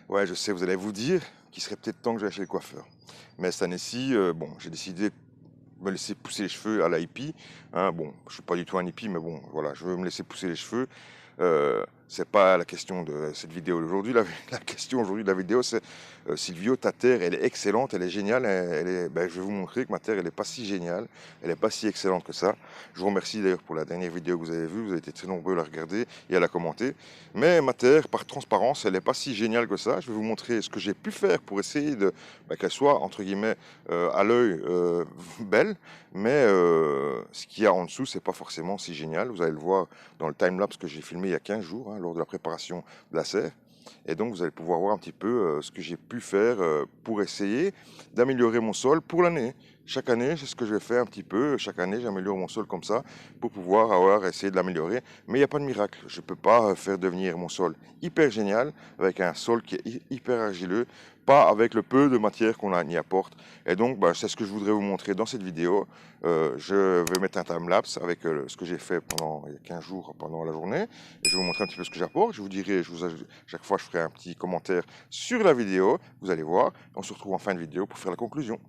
Ouais, je sais, vous allez vous dire qu'il serait peut-être temps que j'aille chez le coiffeur. Mais cette année-ci, bon, j'ai décidé de me laisser pousser les cheveux à la hippie. Hein. Bon, je suis pas du tout un hippie, mais bon, voilà, je veux me laisser pousser les cheveux. C'est pas la question de cette vidéo d'aujourd'hui. La question aujourd'hui de la vidéo, c'est Silvio, ta terre, elle est excellente, elle est géniale. Ben, je vais vous montrer que ma terre, elle n'est pas si géniale, elle n'est pas si excellente que ça. Je vous remercie d'ailleurs pour la dernière vidéo que vous avez vue. Vous avez été très nombreux à la regarder et à la commenter. Mais ma terre, par transparence, elle n'est pas si géniale que ça. Je vais vous montrer ce que j'ai pu faire pour essayer de qu'elle soit, entre guillemets, à l'œil belle. Mais ce qu'il y a en dessous, c'est pas forcément si génial. Vous allez le voir dans le timelapse que j'ai filmé il y a 15 jours, hein, lors de la préparation de la serre. Et donc, vous allez pouvoir voir un petit peu ce que j'ai pu faire pour essayer d'améliorer mon sol pour l'année. Chaque année, c'est ce que je vais faire un petit peu. Chaque année, j'améliore mon sol comme ça pour pouvoir essayer de l'améliorer. Mais il n'y a pas de miracle. Je ne peux pas faire devenir mon sol hyper génial avec un sol qui est hyper argileux, pas avec le peu de matière qu'on y apporte. Et donc, c'est ce que je voudrais vous montrer dans cette vidéo. Je vais mettre un time-lapse avec ce que j'ai fait pendant il y a 15 jours, pendant la journée. Et je vais vous montrer un petit peu ce que j'apporte. Je vous dirai, chaque fois, je ferai un petit commentaire sur la vidéo. Vous allez voir. On se retrouve en fin de vidéo pour faire la conclusion.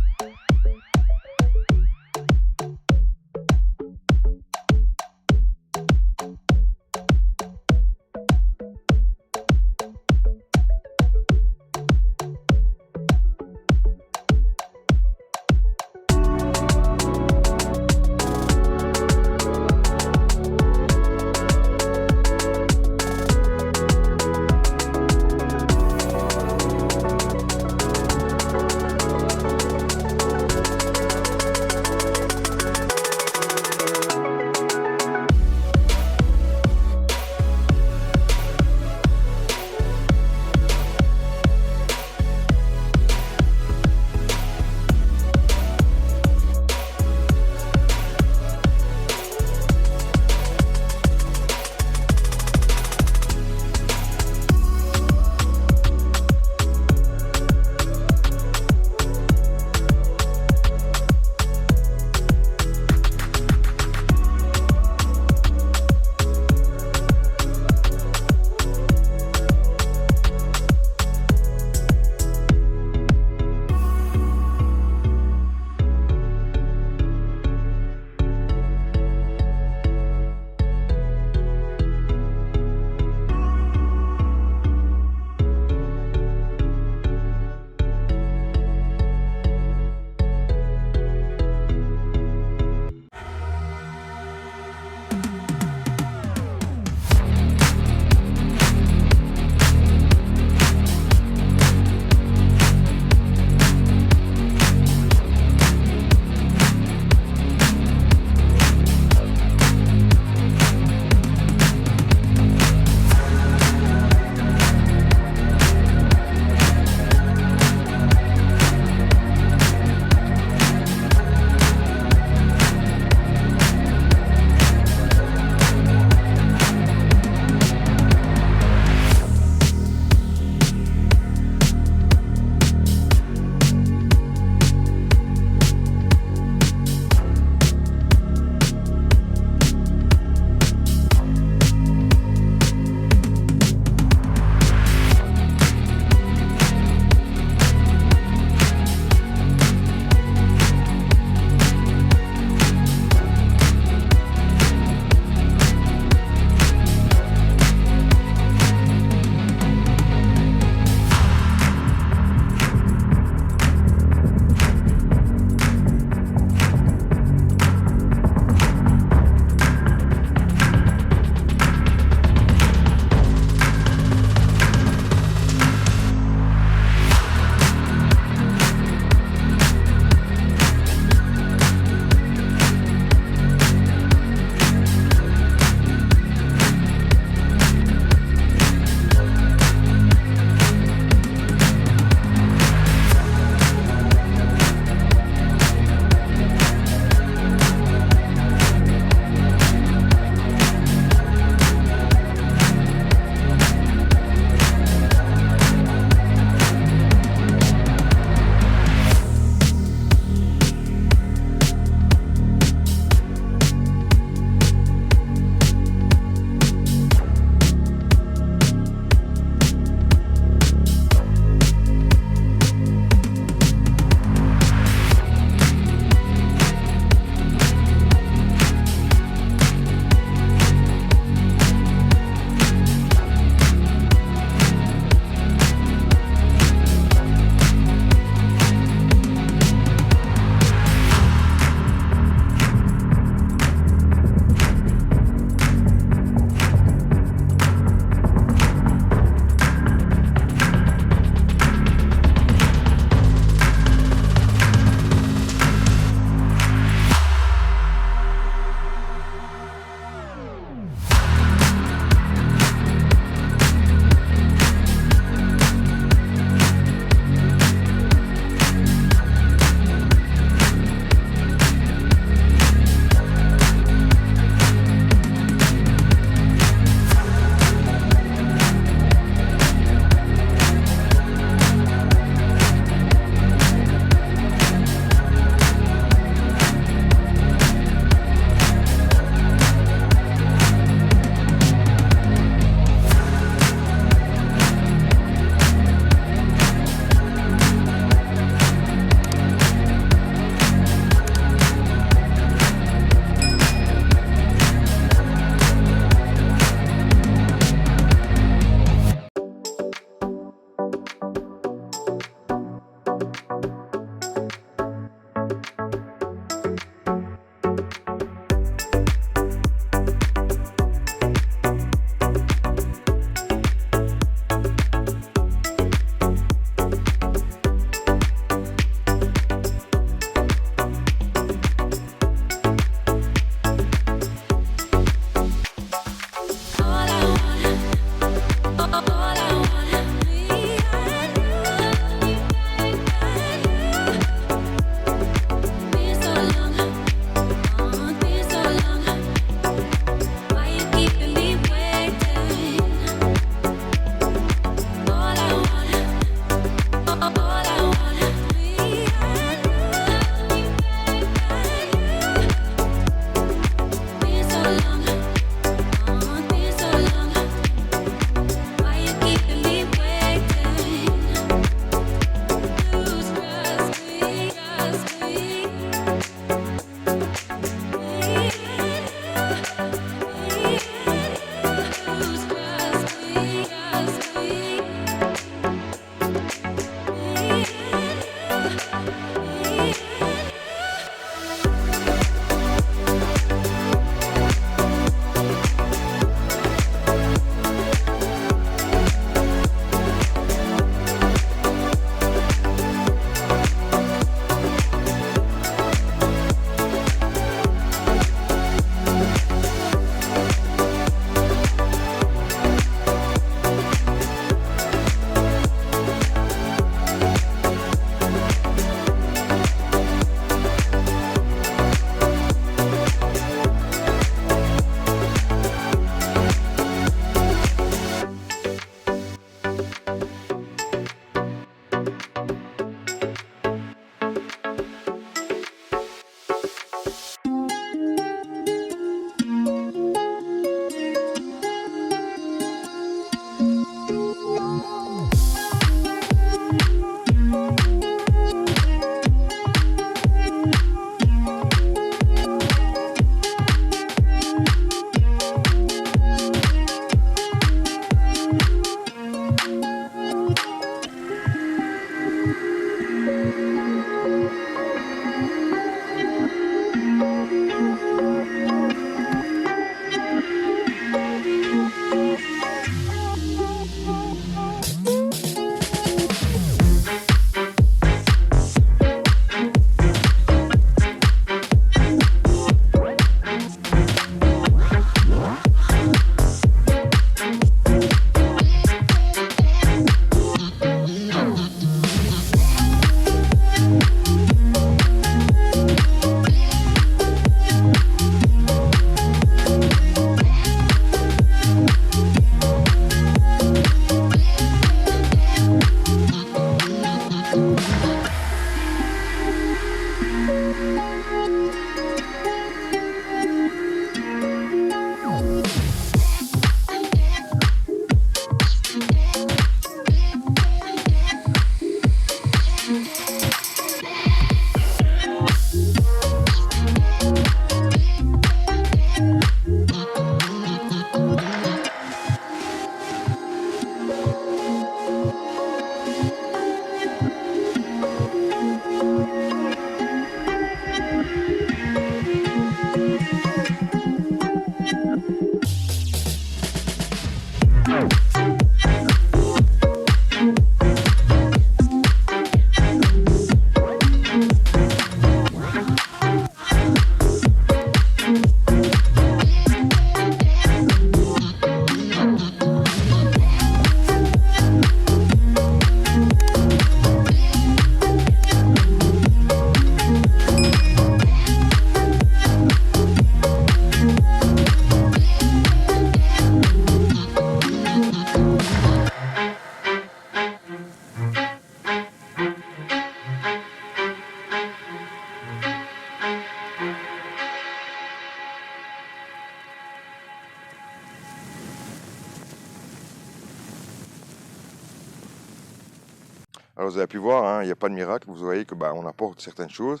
Alors vous avez pu voir, hein, il n'y a pas de miracle, vous voyez que on apporte certaines choses,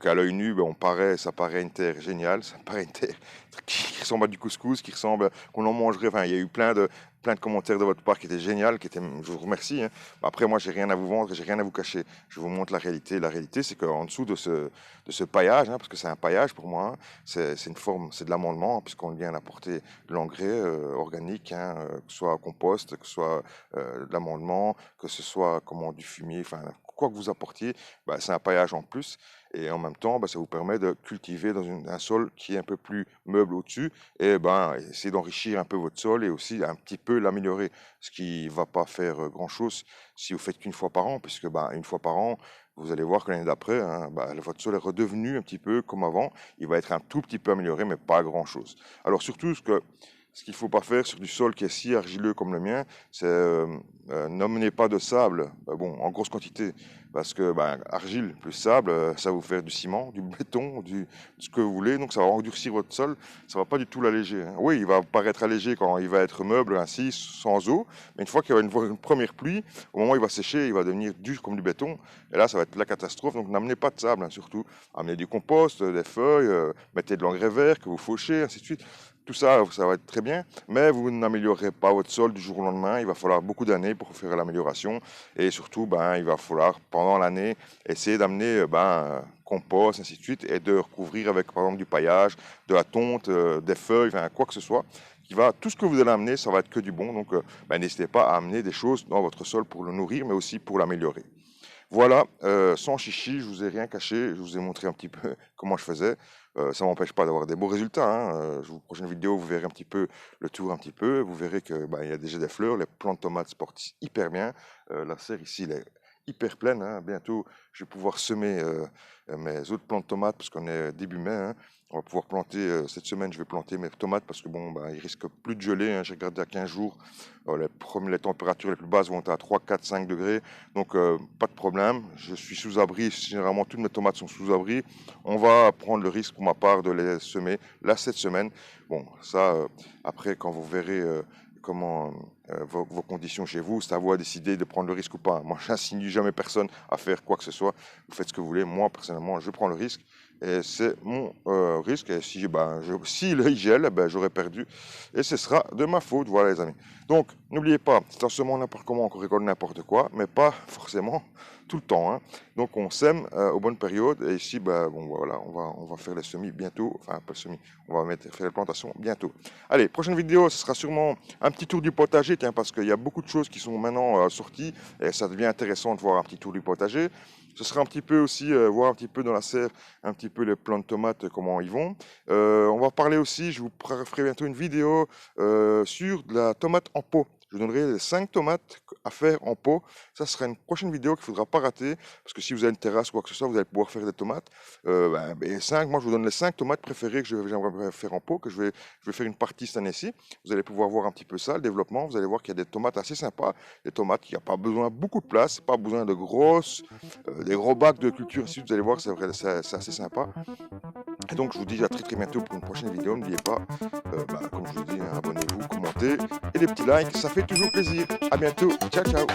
qu'à l'œil nu, ça paraît une terre géniale, ça paraît une terre qui ressemble à du couscous, qui ressemble, qu'on en mangerait, enfin il y a eu plein de commentaires de votre part qui étaient géniaux, je vous remercie. Hein. Après moi j'ai rien à vous vendre, j'ai rien à vous cacher, je vous montre la réalité. La réalité c'est qu'en dessous de ce paillage, hein, parce que c'est un paillage pour moi, hein, c'est une forme, c'est de l'amendement, puisqu'on vient apporter de l'engrais organique, hein, que ce soit compost, que ce soit de l'amendement, que ce soit du fumier, enfin quoi que vous apportiez, c'est un paillage en plus. Et en même temps, ça vous permet de cultiver dans un sol qui est un peu plus meuble au-dessus et essayer d'enrichir un peu votre sol et aussi un petit peu l'améliorer. Ce qui ne va pas faire grand-chose si vous faites qu'une fois par an, puisque une fois par an, vous allez voir que l'année d'après, hein, votre sol est redevenu un petit peu comme avant. Il va être un tout petit peu amélioré, mais pas grand-chose. Alors surtout, ce qu'il ne faut pas faire sur du sol qui est si argileux comme le mien, c'est n'emmenez pas de sable, en grosse quantité, parce que argile plus sable, ça va vous faire du ciment, du béton, ce que vous voulez, donc ça va endurcir votre sol, ça va pas du tout l'alléger. Hein. Oui, il va paraître allégé quand il va être meuble ainsi, sans eau, mais une fois qu'il y aura une première pluie, au moment où il va sécher, il va devenir dur comme du béton, et là ça va être la catastrophe, donc n'amenez pas de sable, hein, surtout, amenez du compost, des feuilles, mettez de l'engrais vert que vous fauchez, ainsi de suite. Tout ça, ça va être très bien, mais vous n'améliorerez pas votre sol du jour au lendemain. Il va falloir beaucoup d'années pour faire l'amélioration. Et surtout, il va falloir, pendant l'année, essayer d'amener compost, ainsi de suite, et de recouvrir avec, par exemple, du paillage, de la tonte, des feuilles, quoi que ce soit. Tout ce que vous allez amener, ça va être que du bon. Donc, n'hésitez pas à amener des choses dans votre sol pour le nourrir, mais aussi pour l'améliorer. Voilà, sans chichi, je vous ai rien caché, je vous ai montré un petit peu comment je faisais. Ça ne m'empêche pas d'avoir des beaux résultats. Hein. Prochaine vidéo, vous verrez un petit peu le tour un petit peu. Vous verrez que il y a déjà des fleurs, les plantes de tomates se portent hyper bien. La serre ici, elle est hyper pleine. Hein. Bientôt, je vais pouvoir semer mes autres plantes de tomates parce qu'on est début mai. Hein. On va pouvoir planter, cette semaine, je vais planter mes tomates parce que il risque plus de geler. Hein. J'ai regardé à 15 jours. Les températures les plus basses vont être à 3, 4, 5 degrés. Donc, pas de problème. Je suis sous abri. Généralement, toutes mes tomates sont sous abri. On va prendre le risque pour ma part de les semer là cette semaine. Bon, ça, après, quand vous verrez comment vos conditions chez vous, c'est à vous à décider de prendre le risque ou pas. Moi, j'insinue jamais personne à faire quoi que ce soit. Vous faites ce que vous voulez. Moi, personnellement, je prends le risque. Et c'est mon risque. Et si il gèle, j'aurai perdu. Et ce sera de ma faute. Voilà, les amis. Donc, n'oubliez pas, c'est en semant n'importe comment qu'on récolte n'importe quoi, mais pas forcément tout le temps. Hein. Donc, on sème aux bonnes périodes. Et ici, voilà, on va faire les semis bientôt. Enfin, pas les semis. On va faire les plantations bientôt. Allez, prochaine vidéo, ce sera sûrement un petit tour du potager, parce qu'il y a beaucoup de choses qui sont maintenant sorties. Et ça devient intéressant de voir un petit tour du potager. Ce sera un petit peu aussi, voir un petit peu dans la serre, un petit peu les plants de tomates, comment ils vont. On va parler aussi, je vous ferai bientôt une vidéo sur de la tomate en pot. Je vous donnerai les 5 tomates à faire en pot. Ça sera une prochaine vidéo qu'il ne faudra pas rater. Parce que si vous avez une terrasse ou quoi que ce soit, vous allez pouvoir faire des tomates. Moi, je vous donne les 5 tomates préférées que j'aimerais faire en pot, que je vais faire une partie cette année-ci. Vous allez pouvoir voir un petit peu ça, le développement. Vous allez voir qu'il y a des tomates assez sympas. Des tomates qui n'ont pas besoin de beaucoup de place, pas besoin de des gros bacs de culture ici. Vous allez voir que c'est assez sympa. Et donc, je vous dis à très très bientôt pour une prochaine vidéo. N'oubliez pas, comme je vous dis, abonnez-vous, commentez et les petits likes, ça fait toujours plaisir. À bientôt. Ciao, ciao.